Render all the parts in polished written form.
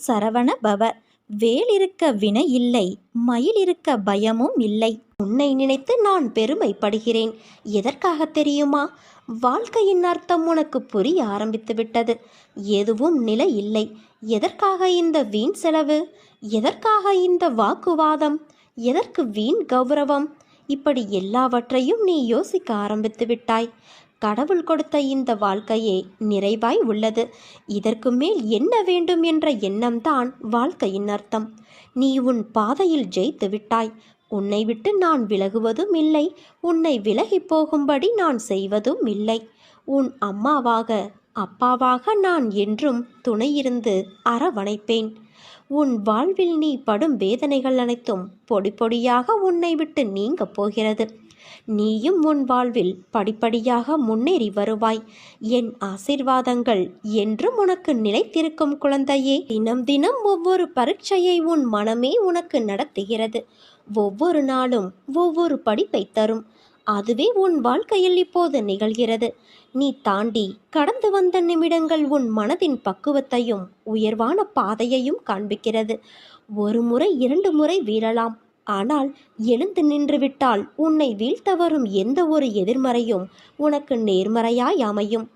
சரவண பவ. வேல் இருக்க வினை இல்லை, மயில் இருக்க பயமும் இல்லை. உன்னை நினைத்து நான் பெருமைப்படுகிறேன். எதற்காக தெரியுமா? வாழ்க்கையின் அர்த்தம் உனக்கு புரிய ஆரம்பித்து விட்டது. எதுவும் நிலை இல்லை. எதற்காக இந்த வீண் செலவு? எதற்காக இந்த வாக்குவாதம்? எதற்கு வீண் கௌரவம்? இப்படி எல்லாவற்றையும் நீ யோசிக்க ஆரம்பித்து விட்டாய். கடவுள் கொடுத்த இந்த வாழ்க்கையே நிறைவாய் உள்ளது. இதற்கு மேல் என்ன வேண்டும் என்ற எண்ணம்தான் வாழ்க்கையின் அர்த்தம். நீ உன் பாதையில் ஜெயித்து விட்டாய். உன்னை விட்டு நான் விலகுவதும் இல்லை, உன்னை விலகி போகும்படி நான் செய்வதும் இல்லை. உன் அம்மாவாக அப்பாவாக நான் என்றும் துணையிருந்து அரவணைப்பேன். உன் வாழ்வில் நீ படும் வேதனைகள் அனைத்தும் பொடி பொடியாக உன்னை விட்டு நீங்க போகிறது. நீயும் உன் வாழ்வில் படிப்படியாக முன்னேறி வருவாய். என் ஆசீர்வாதங்கள் என்றும் உனக்கு நிலைத்திருக்கும் குழந்தையே. தினம் தினம் ஒவ்வொரு பரீட்சையை உன் மனமே உனக்கு நடத்துகிறது. ஒவ்வொரு நாளும் ஒவ்வொரு படிப்பை தரும். அதுவே உன் வாழ்க்கையில் இப்போது நிகழ்கிறது. நீ தாண்டி கடந்து வந்த நிமிடங்கள் உன் மனதின் பக்குவத்தையும் உயர்வான பாதையையும் காண்பிக்கிறது. ஒரு முறை 2 முறை வீழலாம், ஆனால் எழுந்து நின்றுவிட்டால் உன்னை வீழ்த்த வரும் எந்த ஒரு எதிர்மறையும் உனக்கு நேர்மறையாய் அமையும்.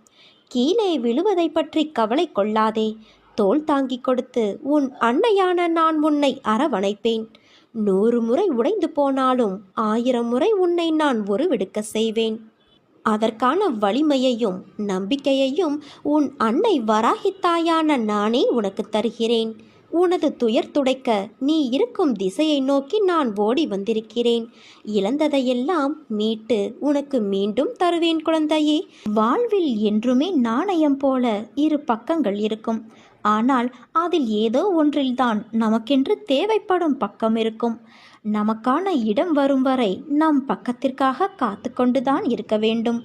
கீழே விழுவதை பற்றி கவலை கொள்ளாதே. தோள் தாங்கி கொடுத்து உன் அன்னையான நான் உன்னை அரவணைப்பேன். 100 முறை உடைந்து போனாலும் 1000 முறை உன்னை நான் உருவெடுக்க செய்வேன். அதற்கான வலிமையையும் நம்பிக்கையையும் உன் அன்னை வராகித்தாயான நானே உனக்கு தருகிறேன். உனது துயர் துடைக்க நீ இருக்கும் திசையை நோக்கி நான் ஓடி வந்திருக்கிறேன். இழந்ததையெல்லாம் மீட்டு உனக்கு மீண்டும் தருவேன் குழந்தையே. வாழ்வில் என்றுமே நாணயம் போல 2 பக்கங்கள் இருக்கும். ஆனால் அதில் ஏதோ ஒன்றில்தான் நமக்கென்று தேவைப்படும் பக்கம் இருக்கும். நமக்கான இடம் வரும் வரை நம் பக்கத்திற்காக காத்து கொண்டுதான் இருக்க வேண்டும்.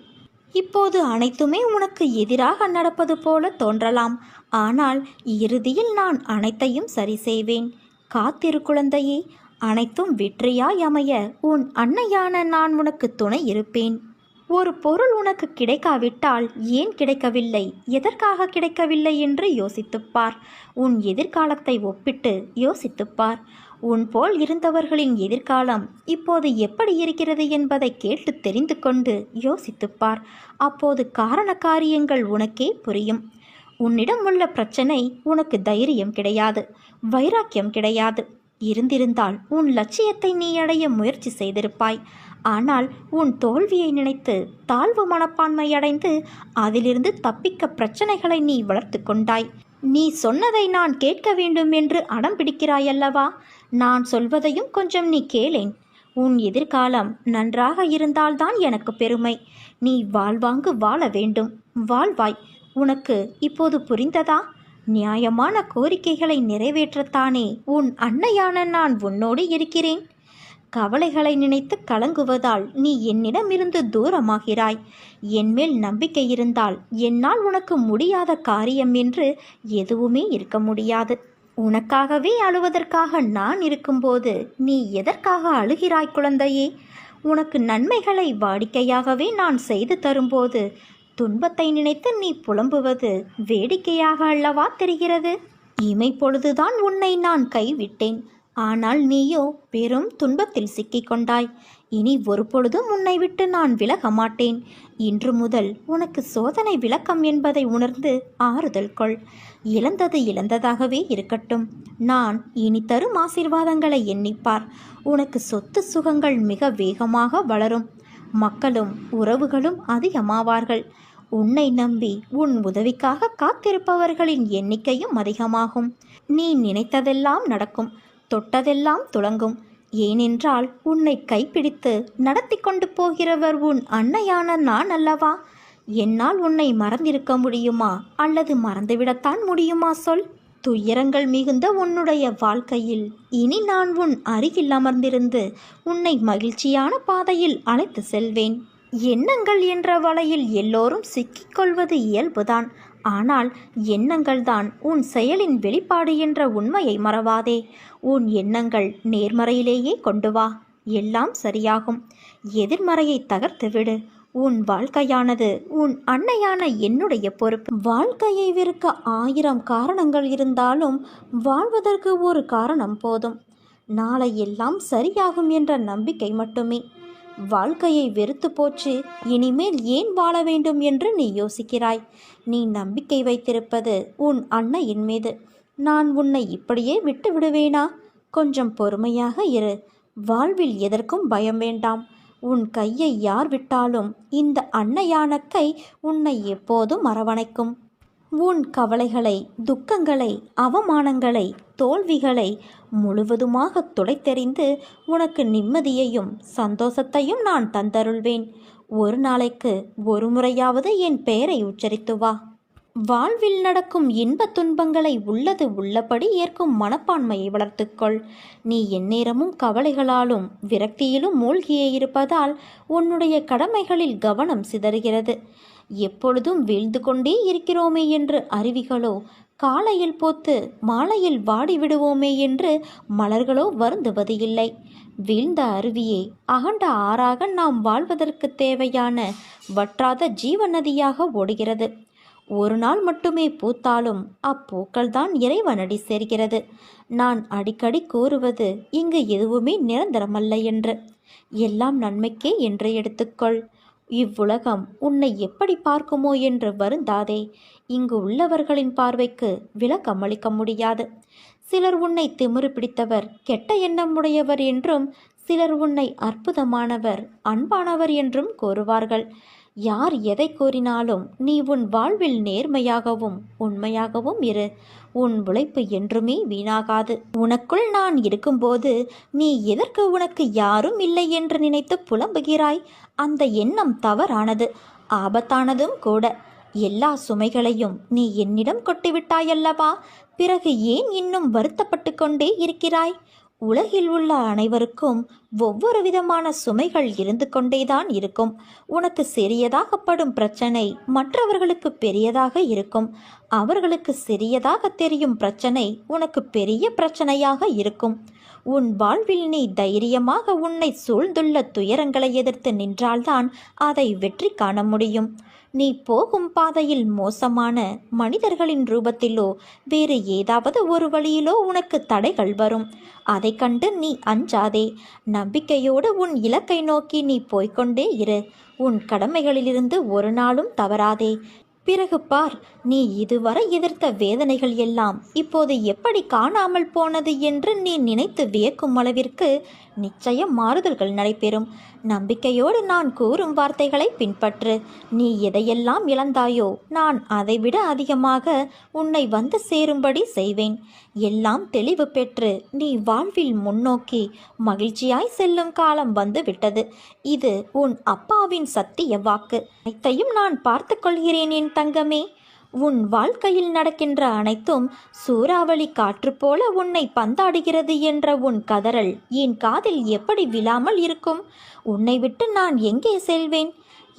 இப்போது அனைத்துமே உனக்கு எதிராக நடப்பது போல தோன்றலாம், ஆனால் இறுதியில் நான் அனைத்தையும் சரி செய்வேன். காத்திரு குழந்தையே. அனைத்தும் வெற்றியாய் அமைய உன் அன்னையான நான் உனக்கு துணை இருப்பேன். ஒரு பொருள் உனக்கு கிடைக்காவிட்டால் ஏன் கிடைக்கவில்லை, எதற்காக கிடைக்கவில்லை என்று யோசித்துப்பார். உன் எதிர்காலத்தை ஒப்பிட்டு யோசித்துப்பார். உன் போல் இருந்தவர்களின் எதிர்காலம் இப்போது எப்படி இருக்கிறது என்பதை கேட்டு தெரிந்து கொண்டு யோசித்துப்பார். அப்போது காரண காரியங்கள் உனக்கே புரியும். உன்னிடம் உள்ள பிரச்சனை உனக்கு தைரியம் கிடையாது, வைராக்கியம் கிடையாது. இருந்திருந்தால் உன் லட்சியத்தை நீ அடைய முயற்சி செய்திருப்பாய். ஆனால் உன் தோல்வியை நினைத்து தாழ்வு மனப்பான்மை அடைந்து அதிலிருந்து தப்பிக்க பிரச்சனைகளை நீ வளர்த்து கொண்டாய். நீ சொன்னதை நான் கேட்க வேண்டும் என்று அடம் பிடிக்கிறாயல்லவா? நான் சொல்வதையும் கொஞ்சம் நீ கேளேன். உன் எதிர்காலம் நன்றாக இருந்தால்தான் எனக்கு பெருமை. நீ வாழ்வாங்கு வாழ வேண்டும், வாழ்வாய். உனக்கு இப்போது புரிந்ததா? நியாயமான கோரிக்கைகளை நிறைவேற்றத்தானே உன் அன்னையான நான் உன்னோடு இருக்கிறேன். கவலைகளை நினைத்து கலங்குவதால் நீ என்னிடமிருந்து தூரமாகிறாய். என்மேல் நம்பிக்கை இருந்தால் என்னால் உனக்கு முடியாத காரியம் என்று எதுவுமே இருக்க முடியாது. உனக்காகவே அழுவதற்காக நான் இருக்கும்போது நீ எதற்காக அழுகிறாய் குழந்தையே? உனக்கு நன்மைகளை வாடிக்கையாகவே நான் செய்து தரும்போது துன்பத்தை நினைத்து நீ புலம்புவது வேடிக்கையாக அல்லவா தெரிகிறது? இமை பொழுதுதான் உன்னை நான் கைவிட்டேன். ஆனால் நீயோ பெரும் துன்பத்தில் சிக்கிக்கொண்டாய். இனி ஒரு பொழுதும் உன்னை விட்டு நான் விலக மாட்டேன். இன்று முதல் உனக்கு சோதனை விளக்கம் என்பதை உணர்ந்து ஆறுதல் கொள். இழந்தது இழந்ததாகவே இருக்கட்டும். நான் இனி தரும் ஆசீர்வாதங்களை எண்ணிப்பார். உனக்கு சொத்து சுகங்கள் மிக வேகமாக வளரும். மக்களும் உறவுகளும் அதிகமாவார்கள். உன்னை நம்பி உன் உதவிக்காக காத்திருப்பவர்களின் எண்ணிக்கையும் அதிகமாகும். நீ நினைத்ததெல்லாம் நடக்கும், தொட்டதெல்லாம் துலங்கும். ஏனென்றால் உன்னை கைப்பிடித்து நடத்தி கொண்டு போகிறவர் உன் அன்னையான நான் அல்லவா? என்னால் உன்னை மறந்திருக்க முடியுமா, அல்லது மறந்துவிடத்தான் முடியுமா சொல்? துயரங்கள் மிகுந்த உன்னுடைய வாழ்க்கையில் இனி நான் உன் அருகில் அமர்ந்திருந்து உன்னை மகிழ்ச்சியான பாதையில் அழைத்து செல்வேன். எண்ணங்கள் என்ற வலையில் எல்லோரும் சிக்கிக்கொள்வது இயல்புதான். ஆனால் எண்ணங்கள்தான் உன் செயலின் வெளிப்பாடு என்ற உண்மையை மறவாதே. உன் எண்ணங்கள் நேர்மறையிலேயே கொண்டு வா, எல்லாம் சரியாகும். எதிர்மறையை தகர்த்து விடு. உன் வாழ்க்கையானது உன் அன்னையான என்னுடைய பொறுப்பு. வாழ்க்கையை வெறுக்க 1000 காரணங்கள் இருந்தாலும் வாழ்வதற்கு ஒரு காரணம் போதும். நாளை எல்லாம் சரியாகும் என்ற நம்பிக்கை மட்டுமே. வாழ்க்கையை வெறுத்து போச்சு, இனிமேல் ஏன் வாழ வேண்டும் என்று நீ யோசிக்கிறாய். நீ நம்பிக்கை வைத்திருப்பது உன் அன்னையின் மீது. நான் உன்னை இப்படியே விட்டு விடுவேனா? கொஞ்சம் பொறுமையாக இரு. வாழ்வில் எதற்கும் பயம் வேண்டாம். உன் கையை யார் விட்டாலும் இந்த அன்னையான கை உன்னை எப்போதும் அரவணைக்கும். உன் கவலைகளை, துக்கங்களை, அவமானங்களை, தோல்விகளை முழுவதுமாக துடைத்தெறிந்து உனக்கு நிம்மதியையும் சந்தோஷத்தையும் நான் தந்தருள்வேன். ஒரு நாளைக்கு ஒரு முறையாவது என் பெயரை உச்சரித்து வா. வாழ்வில் நடக்கும் இன்ப துன்பங்களை உள்ளது உள்ளபடி ஏற்கும் மனப்பான்மையை வளர்த்துக்கொள். நீ எந்நேரமும் கவலைகளாலும் விரக்தியிலும் மூழ்கியே இருப்பதால் உன்னுடைய கடமைகளில் கவனம் சிதறுகிறது. எப்பொழுதும் வீழ்ந்து கொண்டே இருக்கிறோமே என்று அருவிகளோ, காலையில் போத்து மாலையில் வாடிவிடுவோமே என்று மலர்களோ வருந்துவது இல்லை. வீழ்ந்த அருவியே, அகண்ட ஆறாக நாம் வாழ்வதற்கு தேவையான வற்றாத ஜீவ நதியாக ஓடுகிறது. ஒரு நாள் மட்டுமே பூத்தாலும் அப்பூக்கள் தான் இறைவனடி சேர்கிறது. நான் அடிக்கடி கூறுவது இங்கு எதுவுமே நிரந்தரமல்ல என்று. எல்லாம் நன்மைக்கே என்று எடுத்துக்கொள். இவ்வுலகம் உன்னை எப்படி பார்க்குமோ என்று வருந்தாதே. இங்கு உள்ளவர்களின் பார்வைக்கு விளக்கம் அளிக்க முடியாது. சிலர் உன்னை திமிரு பிடித்தவர், கெட்ட எண்ணம் உடையவர் என்றும், சிலர் உன்னை அற்புதமானவர், அன்பானவர் என்றும் கூறுவார்கள். யார் எதை கூறினாலும் நீ உன் வாழ்வில் நேர்மையாகவும் உண்மையாகவும் இரு. உன் உழைப்பு என்றுமே வீணாகாது. உனக்குள் நான் இருக்கும்போது நீ எதற்கு உனக்கு யாரும் இல்லை என்று நினைத்து புலம்புகிறாய்? அந்த எண்ணம் தவறானது, ஆபத்தானதும் கூட. எல்லா சுமைகளையும் நீ என்னிடம் கொட்டிவிட்டாயல்லவா? பிறகு ஏன் இன்னும் வருத்தப்பட்டு கொண்டே இருக்கிறாய்? உலகில் உள்ள அனைவருக்கும் ஒவ்வொரு விதமான சுமைகள் இருந்து கொண்டேதான் இருக்கும். உனக்கு சிறியதாகப்படும் பிரச்சனை மற்றவர்களுக்கு பெரியதாக இருக்கும். அவர்களுக்கு சிறியதாக தெரியும் பிரச்சனை உனக்கு பெரிய பிரச்சனையாக இருக்கும். உன் வாழ்வில் நீ தைரியமாக உன்னை சூழ்ந்துள்ள துயரங்களை எதிர்த்து நின்றால்தான் அதை வெற்றி காண முடியும். நீ போகும் பாதையில் மோசமான மனிதர்களின் ரூபத்திலோ வேறு ஏதாவது ஒரு வழியிலோ உனக்கு தடைகள் வரும். அதை கண்டு நீ அஞ்சாதே. நம்பிக்கையோடு உன் இலக்கை நோக்கி நீ போய்கொண்டே இரு. உன் கடமைகளிலிருந்து ஒரு நாளும் தவறாதே. பிறகு பார், நீ இதுவரை எதிர்த்த வேதனைகள் எல்லாம் இப்போது எப்படி காணாமல் போனது என்று நீ நினைத்து வியக்கும் அளவிற்கு நிச்சயம் மாறுதல்கள் நடைபெறும். நம்பிக்கையோடு நான் கூறும் வார்த்தைகளை பின்பற்று. நீ எதையெல்லாம் இழந்தாயோ நான் அதைவிட அதிகமாக உன்னை வந்து சேரும்படி செய்வேன். எல்லாம் தெளிவு பெற்று நீ வாழ்வில் முன்னோக்கி மகிழ்ச்சியாய் செல்லும் காலம் வந்து விட்டது. இது உன் அப்பாவின் சத்திய வாக்கு. அனைத்தையும் நான் பார்த்து கொள்கிறேன் என் தங்கமே. உன் வாழ்க்கையில் நடக்கின்ற அனைத்தும் சூறாவளி காற்று போல உன்னை பந்தாடுகிறது என்ற உன் கதறல் என் காதில் எப்படி விழாமல் இருக்கும்? உன்னை விட்டு நான் எங்கே செல்வேன்?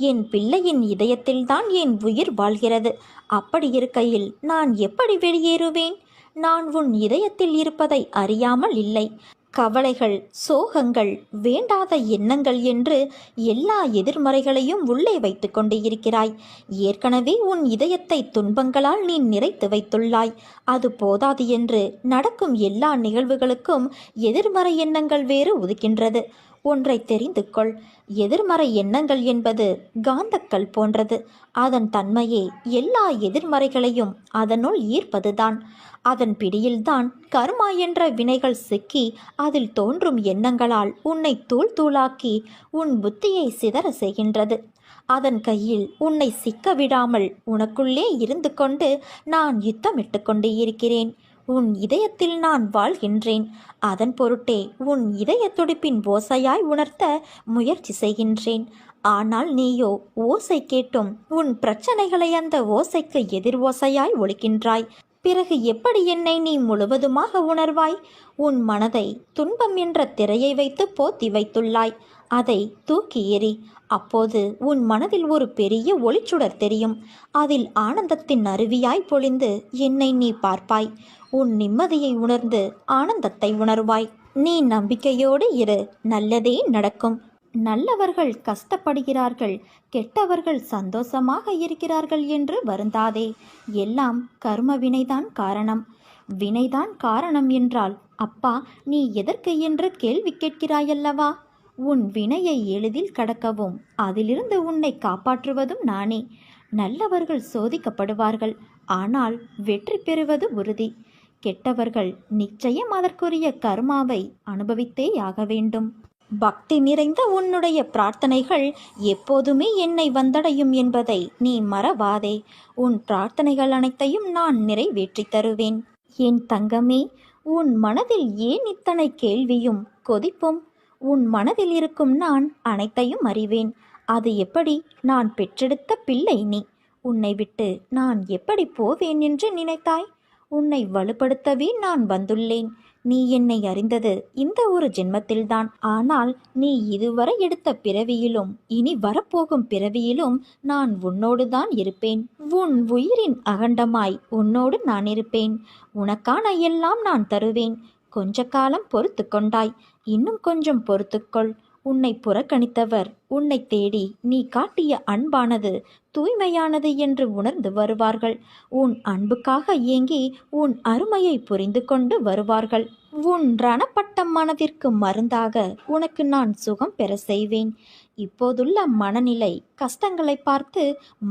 என் பிள்ளையின் இதயத்தில்தான் என் உயிர் வாழ்கிறது. அப்படி இருக்கையில் நான் எப்படி வெளியேறுவேன்? நான் உன் இதயத்தில் இருப்பதை அறியாமல் இல்லை. கவலைகள், சோகங்கள், வேண்டாத எண்ணங்கள் என்று எல்லா எதிர்மறைகளையும் உள்ளே வைத்து கொண்டு இருக்கிறாய். ஏற்கனவே உன் இதயத்தை துன்பங்களால் நீ நிறைத்து வைத்துள்ளாய். அது போதாது என்று நடக்கும் எல்லா நிகழ்வுகளுக்கும் எதிர்மறை எண்ணங்கள் வேறு உதிக்கின்றது. ஒன்றை தெரிந்து கொள். எதிர்மறை எண்ணங்கள் என்பது காந்தக்கல் போன்றது. அதன் தன்மையே எல்லா எதிர்மறைகளையும் அதனுள் ஈர்ப்பதுதான். அதன் பிடியில்தான் கர்மா என்ற வினைகள் சிக்கி அதில் தோன்றும் எண்ணங்களால் உன்னை தூள் தூளாக்கி உன் புத்தியை சிதற செய்கின்றது. அதன் கையில் உன்னை சிக்க விடாமல் உனக்குள்ளே இருந்து கொண்டு நான் யுத்தமிட்டு கொண்டே இருக்கிறேன். உன் இதயத்தில் நான் வாழ்கின்றேன். அதன் பொருட்டே உன் இதய துடிப்பின் ஓசையாய் உணர்த்த முயற்சி செய்கின்றேன். ஆனால் நீயோ ஓசை கேட்டும் உன் பிரச்சனைகளை அந்த ஓசைக்கு எதிர் ஓசையாய் ஒலிக்கின்றாய். பிறகு எப்படி என்னை நீ முழுவதுமாக உணர்வாய்? உன் மனதை துன்பம் என்ற திரையை வைத்து போத்தி வைத்துள்ளாய். அதை தூக்கி எறி. அப்போது உன் மனதில் ஒரு பெரிய ஒளிச்சுடர் தெரியும். அதில் ஆனந்தத்தின் அருவியாய் பொழிந்து என்னை நீ பார்ப்பாய். உன் நிம்மதியை உணர்ந்து ஆனந்தத்தை உணர்வாய். நீ நம்பிக்கையோடு இரு. நல்லதே நடக்கும். நல்லவர்கள் கஷ்டப்படுகிறார்கள், கெட்டவர்கள் சந்தோஷமாக இருக்கிறார்கள் என்று வருந்தாதே. எல்லாம் கர்ம வினைதான் காரணம். வினைதான் காரணம் என்றால் அப்பா நீ எதற்கு என்று கேள்வி கேட்கிறாயல்லவா? உன் வினையை எளிதில் கடக்கவும் அதிலிருந்து உன்னை காப்பாற்றுவதும் நானே. நல்லவர்கள் சோதிக்கப்படுவார்கள், ஆனால் வெற்றி பெறுவது உறுதி. கெட்டவர்கள் நிச்சயம் அதற்குரிய கர்மாவை அனுபவித்தேயாக வேண்டும். பக்தி நிறைந்த உன்னுடைய பிரார்த்தனைகள் எப்போதுமே என்னை வந்தடையும் என்பதை நீ மறவாதே. உன் பிரார்த்தனைகள் அனைத்தையும் நான் நிறைவேற்றி தருவேன். என் தங்கமே, உன் மனதில் ஏன் இத்தனை கேள்வியும் கொதிப்பும்? உன் மனதில் இருக்கும் நான் அனைத்தையும் அறிவேன். அது எப்படி? நான் பெற்றெடுத்த பிள்ளை நீ. உன்னை விட்டு நான் எப்படி போவேன் என்று நினைத்தாய்? உன்னை வலுப்படுத்தவே நான் வந்துள்ளேன். நீ என்னை அறிந்தது இந்த ஒரு ஜென்மத்தில்தான். ஆனால் நீ இதுவரை எடுத்த பிறவியிலும் இனி வரப்போகும் பிறவியிலும் நான் உன்னோடுதான் இருப்பேன். உன் உயிரின் அகண்டமாய் உன்னோடு நான் இருப்பேன். உனக்கான எல்லாம் நான் தருவேன். கொஞ்ச காலம் பொறுத்து கொண்டாய், இன்னும் கொஞ்சம் பொறுத்துக்கொள். உன்னை புறக்கணித்தவர் உன்னை தேடி நீ காட்டிய அன்பானது தூய்மையானது என்று உணர்ந்து வருவார்கள். உன் அன்புக்காக ஏங்கி உன் அருமையை புரிந்து கொண்டு வருவார்கள். உன் ரணப்பட்ட மனதிற்கு மருந்தாக உனக்கு நான் சுகம் பெற செய்வேன். இப்போதுள்ள மனநிலை கஷ்டங்களை பார்த்து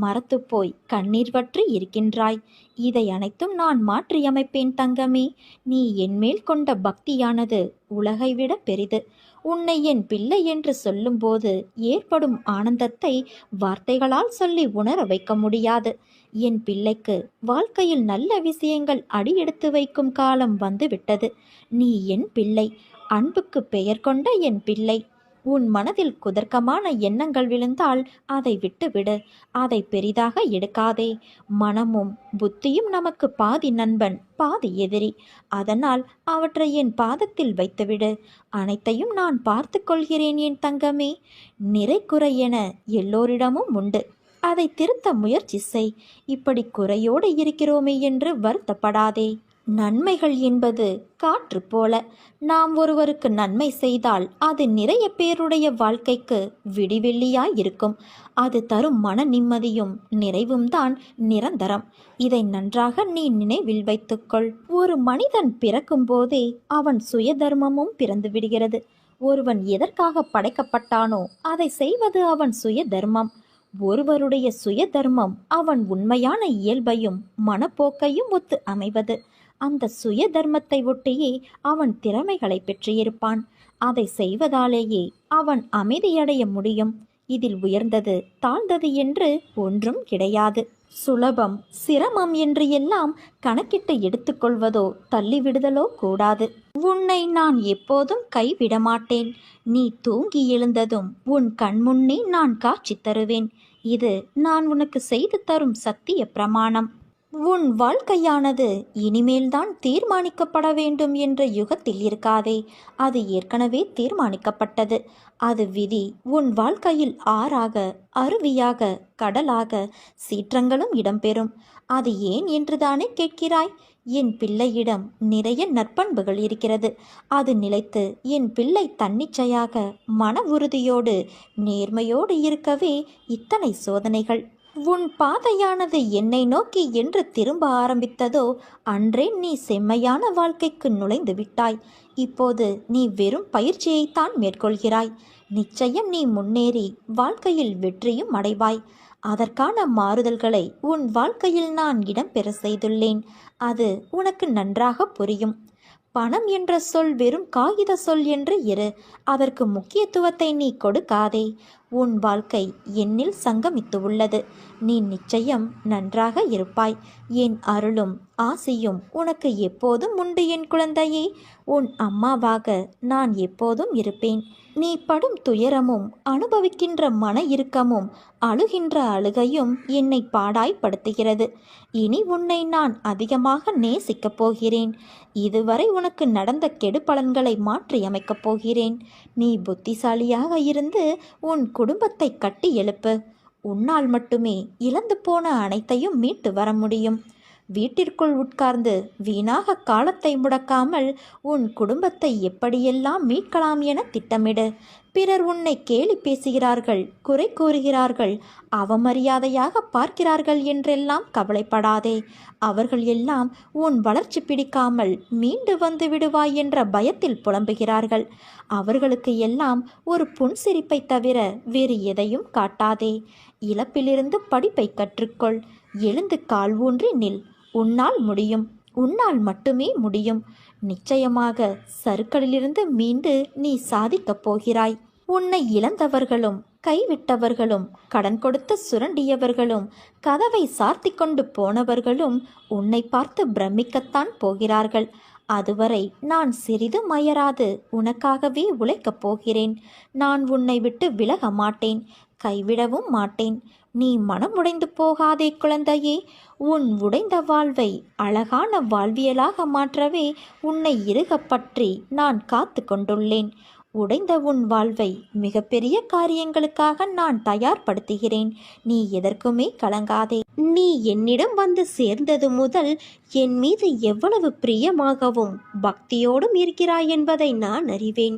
மரத்து போய் கண்ணீர் வற்றி இருக்கின்றாய். இதை அனைத்தும் நான் மாற்றியமைப்பேன் தங்கமே. நீ என்மேல் கொண்ட பக்தியானது உலகை விட பெரிது. உன்னை என் பிள்ளை என்று சொல்லும்போது ஏற்படும் ஆனந்தத்தை வார்த்தைகளால் சொல்லி உணர வைக்க முடியாது. என் பிள்ளைக்கு வாழ்க்கையில் நல்ல விஷயங்கள் அடியெடுத்து வைக்கும் காலம் வந்துவிட்டது. நீ என் பிள்ளை, அன்புக்கு பெயர் கொண்ட என் பிள்ளை. உன் மனதில் குதர்க்கமான எண்ணங்கள் விழுந்தால் அதை விட்டுவிடு. அதை பெரிதாக எடுக்காதே. மனமும் புத்தியும் நமக்கு பாதி நண்பன் பாதி எதிரி. அதனால் அவற்றை என் பாதத்தில் வைத்துவிடு. அனைத்தையும் நான் பார்த்து கொள்கிறேன் என் தங்கமே. நிறை குறை என எல்லோரிடமும் உண்டு. அதை திருத்த முயற்சி செய். இப்படி குறையோடு இருக்கிறோமே என்று வருத்தப்படாதே. நன்மைகள் என்பது காற்று போல. நாம் ஒருவருக்கு நன்மை செய்தால் அது நிறைய பேருடைய வாழ்க்கைக்கு விடிவெள்ளியாய் இருக்கும். அது தரும் மன நிம்மதியும் நிறைவும் தான் நிரந்தரம். இதை நன்றாக நீ நினைவில் வைத்துக்கொள். ஒரு மனிதன் பிறக்கும் போதே அவன் சுய தர்மமும் பிறந்து விடுகிறது. ஒருவன் எதற்காக படைக்கப்பட்டானோ அதை செய்வது அவன் சுய தர்மம். ஒருவருடைய சுய தர்மம் அவன் உண்மையான இயல்பையும் மனப்போக்கையும் ஒத்து அமைவது. அந்த சுய தர்மத்தை ஒட்டியே அவன் திறமைகளை பெற்றிருப்பான். அதை செய்வதாலேயே அவன் அமைதியடைய முடியும். இதில் உயர்ந்தது தாழ்ந்தது என்று ஒன்றும் கிடையாது. சுலபம் சிரமம் என்று எல்லாம் கணக்கிட்டு எடுத்துக்கொள்வதோ தள்ளிவிடுதலோ கூடாது. உன்னை நான் எப்போதும் கைவிட மாட்டேன். நீ தூங்கி எழுந்ததும் உன் கண்முன்னே நான் காட்சி தருவேன். இது நான் உனக்கு செய்து தரும் சத்திய பிரமாணம். உன் வாழ்க்கையானது இனிமேல்தான் தீர்மானிக்கப்பட வேண்டும் என்ற யுகத்தில் இருக்காதே. அது ஏற்கனவே தீர்மானிக்கப்பட்டது. அது விதி. உன் வாழ்க்கையில் ஆறாக, அருவியாக, கடலாக, சீற்றங்களும் இடம்பெறும். அது ஏன் என்றுதானே கேட்கிறாய்? என் பிள்ளையிடம் நிறைய நற்பண்புகள் இருக்கிறது. அது நிலைத்து என் பிள்ளை தன்னிச்சையாக மன உறுதியோடு நேர்மையோடு இருக்கவே இத்தனை சோதனைகள். உன் பாதையானது என்னை நோக்கி என்று திரும்ப ஆரம்பித்ததோ அன்றே நீ செம்மையான வாழ்க்கைக்கு நுழைந்து விட்டாய். இப்போது நீ வெறும் பயிற்சியைத்தான் மேற்கொள்கிறாய். நிச்சயம் நீ முன்னேறி வாழ்க்கையில் வெற்றியும் அடைவாய். அதற்கான மாறுதல்களை உன் வாழ்க்கையில் நான் இடம்பெற செய்துள்ளேன். அது உனக்கு நன்றாக புரியும். பணம் என்ற சொல் வெறும் காகித சொல் என்று இரு. அதற்கு முக்கியத்துவத்தை நீ கொடுக்காதே. உன் வாழ்க்கை என்னில் சங்கமித்து உள்ளது. நீ நிச்சயம் நன்றாக இருப்பாய். என் அருளும் ஆசையும் உனக்கு எப்போதும் உண்டு என் குழந்தையே. உன் அம்மாவாக நான் எப்போதும் இருப்பேன். நீ படும் துயரமும் அனுபவிக்கின்ற மன இறுக்கமும் அழுகின்ற அழுகையும் என்னை பாடாய்படுத்துகிறது. இனி உன்னை நான் அதிகமாக நேசிக்கப் போகிறேன். இதுவரை உனக்கு நடந்த கெடுபலன்களை மாற்றியமைக்கப் போகிறேன். நீ புத்திசாலியாக இருந்து உன் குடும்பத்தை கட்டி எழுப்பு. உன்னால் மட்டுமே இழந்து போன அனைத்தையும் மீட்டு வர முடியும். வீட்டிற்குள் உட்கார்ந்து வீணாக காலத்தை முடக்காமல் உன் குடும்பத்தை எப்படியெல்லாம் மீட்கலாம் என திட்டமிடு. பிறர் உன்னை கேலி பேசுகிறார்கள், குறை கூறுகிறார்கள், அவமரியாதையாக பார்க்கிறார்கள் என்றெல்லாம் கவலைப்படாதே. அவர்கள் எல்லாம் உன் வளர்ச்சி பிடிக்காமல் மீண்டு வந்து விடுவாய் என்ற பயத்தில் புலம்புகிறார்கள். அவர்களுக்கு எல்லாம் ஒரு புன்சிரிப்பை தவிர வேறு எதையும் காட்டாதே. இழப்பிலிருந்து படிப்பை கற்றுக்கொள். எழுந்து கால் ஊன்றி நில். உன்னால் முடியும். உன்னால் மட்டுமே முடியும். நிச்சயமாக சறுக்கலிலிருந்து மீண்டு நீ சாதிக்கப் போகிறாய். உன்னை இழந்தவர்களும் கைவிட்டவர்களும் கடன் கொடுத்து சுரண்டியவர்களும் கதவை சார்த்தி கொண்டு போனவர்களும் உன்னை பார்த்து பிரமிக்கத்தான் போகிறார்கள். அதுவரை நான் சிறிதும் அயராது உனக்காகவே உழைக்கப் போகிறேன். நான் உன்னை விட்டு விலக மாட்டேன், கைவிடவும் மாட்டேன். நீ மனம் உடைந்து போகாதே குழந்தையே. உன் உடைந்த வாழ்வை அழகான வாழ்வியலாக மாற்றவே உன்னை இறுகப் பற்றி நான் காத்து கொண்டுள்ளேன். உடைந்த உன் வாழ்வை மிகப்பெரிய காரியங்களுக்காக நான் தயார்படுத்துகிறேன். நீ எதற்குமே கலங்காதே. நீ என்னிடம் வந்து சேர்ந்தது முதல் என் மீது எவ்வளவு பிரியமாகவும் பக்தியோடும் இருக்கிறாய் என்பதை நான் அறிவேன்.